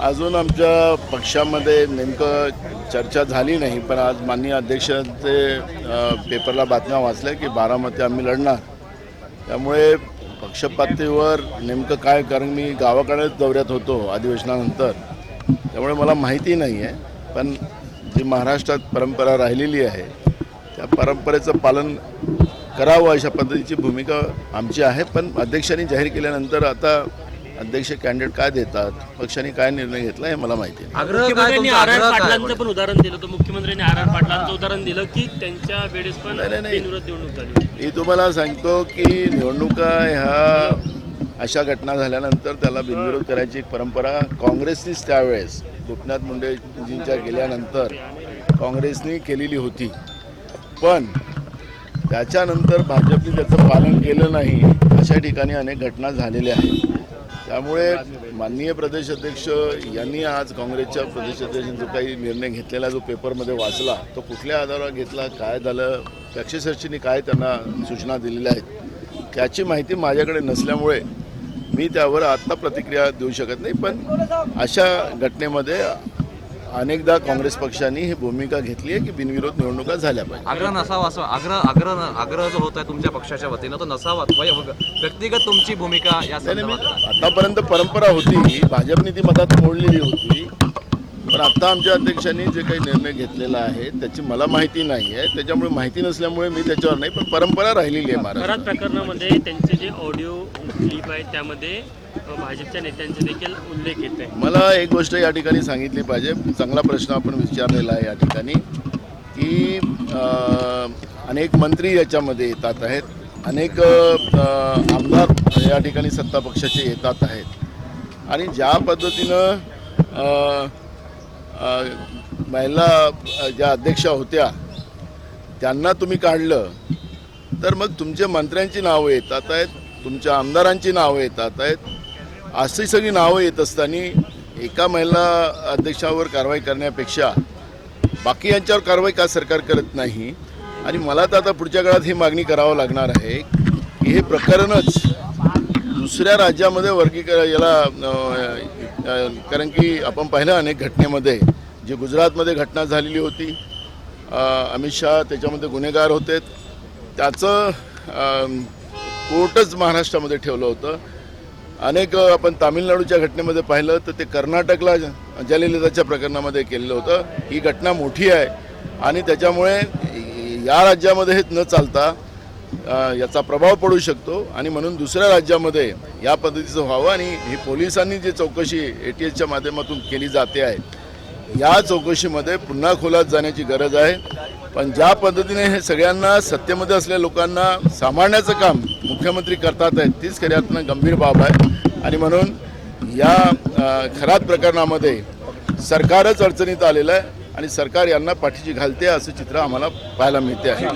अजून आमच्या पक्षामध्ये नेमकं चर्चा झाली नाही, पण आज माननीय अध्यक्षांचे पेपरला बातम्या वाचल्या की बारामती आम्ही लढणार. त्यामुळे पक्षपातळीवर नेमकं काय, कारण मी गावाकडेच दौऱ्यात होतो अधिवेशनानंतर, त्यामुळे मला माहिती नाही आहे. पण जी महाराष्ट्रात परंपरा राहिलेली आहे त्या परंपरेचं पालन करावं अशा पद्धतीची भूमिका आमची आहे. पण अध्यक्षांनी जाहीर केल्यानंतर आता अध्यक्ष कॅन्डिडेट काय देतात, पक्षाने काय निर्णय घेतला हे मला माहिती नाही. मुख्यमंत्र्यांनी आर.आर. पाटलांचं पण उदाहरण दिलं होतं. मुख्यमंत्र्यांनी आर.आर. पाटलांचं उदाहरण दिलं की त्यांच्या वेळेस पण बिनविरोध निवडणूक झाली. मी तुम्हाला सांगतो की निवडणुका ह्या अशा घटना झाल्यानंतर त्याला बिनविरोध करायची एक परंपरा काँग्रेसनीच त्यावेळेस गोपीनाथ मुंडेजींच्या गेल्यानंतर काँग्रेसनी केलेली होती. पण त्याच्यानंतर भाजपने त्याचं पालन केलं नाही. अशा ठिकाणी अनेक घटना झालेल्या आहेत. त्यामुळे माननीय प्रदेशाध्यक्ष यांनी आज काँग्रेसच्या प्रदेशाध्यक्षांनी जो काही निर्णय घेतलेला जो पेपरमध्ये वाचला तो कुठल्या आधारावर घेतला, काय झालं, पक्षश्रेष्ठींनी काय त्यांना सूचना दिलेल्या आहेत त्याची माहिती माझ्याकडे नसल्यामुळे मी त्यावर आत्ता प्रतिक्रिया देऊ शकत नाही. पण अशा घटनेमध्ये अनेकदा काँग्रेस पक्षाने ही भूमिका घेतली आहे की बिनविरोध निवडणुका झाल्या पाहिजे. आग्रह नसावा असं आग्रह जो होत आहे तुमच्या पक्षाच्या वतीनं तो नसावा. व्यक्तिगत तुमची भूमिका या आतापर्यंत परंपरा होती, भाजपने ती मतात मोडलेली होती. पण आता आमच्या अध्यक्षांनी जे काही निर्णय घेतलेला आहे त्याची मला माहिती नाही आहे. त्याच्यामुळे माहिती नसल्यामुळे मी त्याच्यावर नाही, पण परंपरा राहिलेली आहे महाराष्ट्रात. खरात प्रकरणामध्ये त्यांचे जे ऑडिओ क्लिप आहे त्यामध्ये भाजपच्या नेत्यांचे देखील उल्लेख येत आहे. मला एक गोष्ट या ठिकाणी सांगितली पाहिजे. चांगला प्रश्न आपण विचारलेला आहे या ठिकाणी की अनेक मंत्री याच्यामध्ये येतात आहेत, अनेक आमदार या ठिकाणी सत्ता पक्षाचे येतात आहेत आणि ज्या पद्धतीनं महिला ज्या अध्यक्षा होत्या त्यांना तुम्ही काढलं तर मग तुमच्या मंत्र्यांची नावं येतात आहेत, तुमच्या आमदारांची नावं येतात आहेत. अशी सगळी नावं येत असताना एका महिला अध्यक्षावर कारवाई करण्यापेक्षा बाकी यांच्यावर कारवाई का सरकार करत नाही. आणि मला तर आता पुढच्या काळात ही मागणी करावं लागणार आहे की हे प्रकरणच दुसऱ्या राज्यामध्ये याला कारण की आपण पाहिलं अनेक घटनेमध्ये जी गुजरातमध्ये घटना झालेली होती, अमित शहा त्याच्यामध्ये गुन्हेगार होते, त्याचं कोर्टच महाराष्ट्रामध्ये ठेवलं होतं. अनेक आपण तामिळनाडूच्या घटनेमध्ये पाहिलं तर ते कर्नाटकला जयललिताच्या प्रकरणामध्ये केलेलं होतं. ही घटना मोठी आहे आणि त्याच्यामुळे या राज्यामध्ये हे न चालता याचा प्रभाव पडू शकतो आणि म्हणून दुसऱ्या राज्यामध्ये या पद्धतीचं व्हावं. आणि ही पोलिसांनी जी चौकशी ATSच्या माध्यमातून केली जाते आहे या चौकशीमध्ये पुन्हा खोलात जाण्याची गरज आहे. पण ज्या पद्धतीने हे सगळ्यांना सत्तेमध्ये असलेल्या लोकांना सांभाळण्याचं काम मुख्यमंत्री करतात आहेत तीच खऱ्या अर्थानं गंभीर बाब आहे. आणि म्हणून या खरात प्रकरणामध्ये सरकारच अडचणीत आलेलं आहे आणि सरकार यांना पाठीशी घालते असं चित्र आम्हाला पाहायला मिळते आहे.